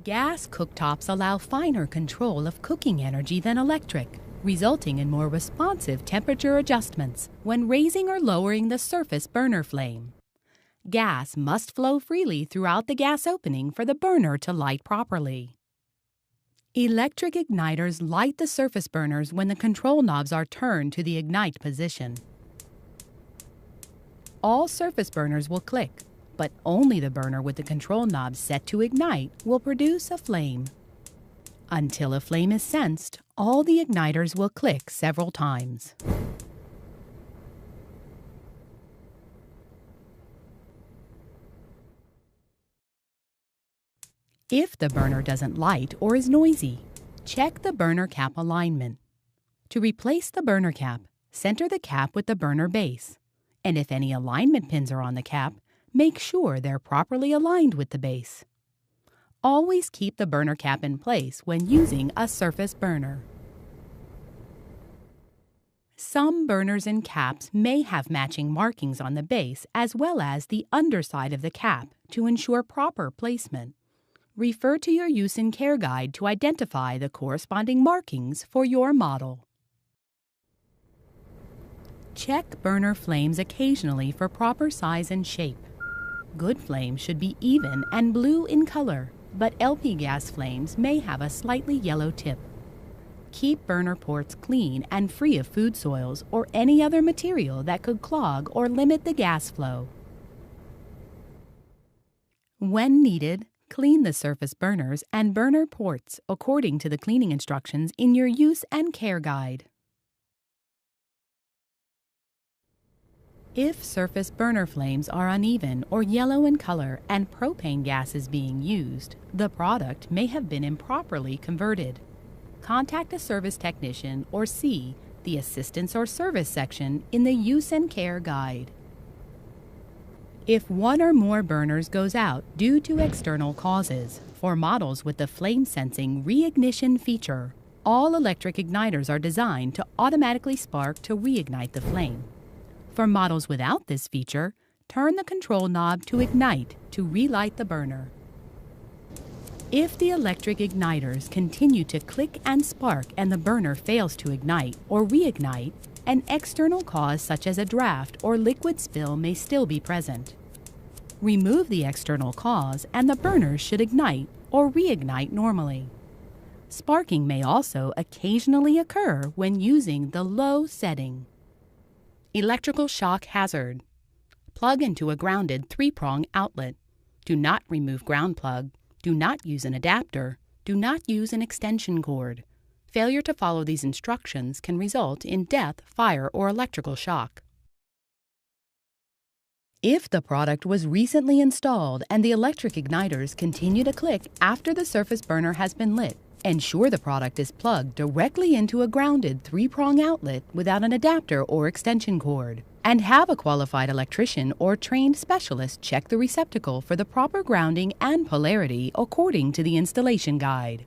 Gas cooktops allow finer control of cooking energy than electric, resulting in more responsive temperature adjustments when raising or lowering the surface burner flame. Gas must flow freely throughout the gas opening for the burner to light properly. Electric igniters light the surface burners when the control knobs are turned to the ignite position. All surface burners will click, but only the burner with the control knob set to ignite will produce a flame. Until a flame is sensed, all the igniters will click several times. If the burner doesn't light or is noisy, check the burner cap alignment. To replace the burner cap, center the cap with the burner base. And if any alignment pins are on the cap, make sure they're properly aligned with the base. Always keep the burner cap in place when using a surface burner. Some burners and caps may have matching markings on the base as well as the underside of the cap to ensure proper placement. Refer to your use and care guide to identify the corresponding markings for your model. Check burner flames occasionally for proper size and shape. Good flames should be even and blue in color, but LP gas flames may have a slightly yellow tip. Keep burner ports clean and free of food soils or any other material that could clog or limit the gas flow. When needed, clean the surface burners and burner ports according to the cleaning instructions in your use and care guide. If surface burner flames are uneven or yellow in color and propane gas is being used, the product may have been improperly converted. Contact a service technician or see the Assistance or Service section in the Use and Care Guide. If one or more burners goes out due to external causes, for models with the flame-sensing reignition feature, all electric igniters are designed to automatically spark to reignite the flame. For models without this feature, turn the control knob to ignite to relight the burner. If the electric igniters continue to click and spark and the burner fails to ignite or reignite, an external cause such as a draft or liquid spill may still be present. Remove the external cause and the burner should ignite or reignite normally. Sparking may also occasionally occur when using the low setting. Electrical shock hazard. Plug into a grounded 3-prong outlet. Do not remove ground plug. Do not use an adapter. Do not use an extension cord. Failure to follow these instructions can result in death, fire, or electrical shock. If the product was recently installed and the electric igniters continue to click after the surface burner has been lit, ensure the product is plugged directly into a grounded 3-prong outlet without an adapter or extension cord. And have a qualified electrician or trained specialist check the receptacle for the proper grounding and polarity according to the installation guide.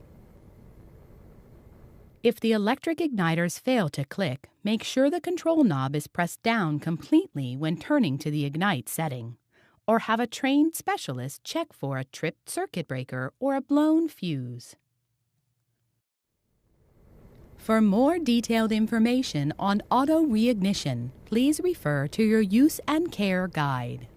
If the electric igniters fail to click, make sure the control knob is pressed down completely when turning to the ignite setting, or have a trained specialist check for a tripped circuit breaker or a blown fuse. For more detailed information on auto reignition, please refer to your use and care guide.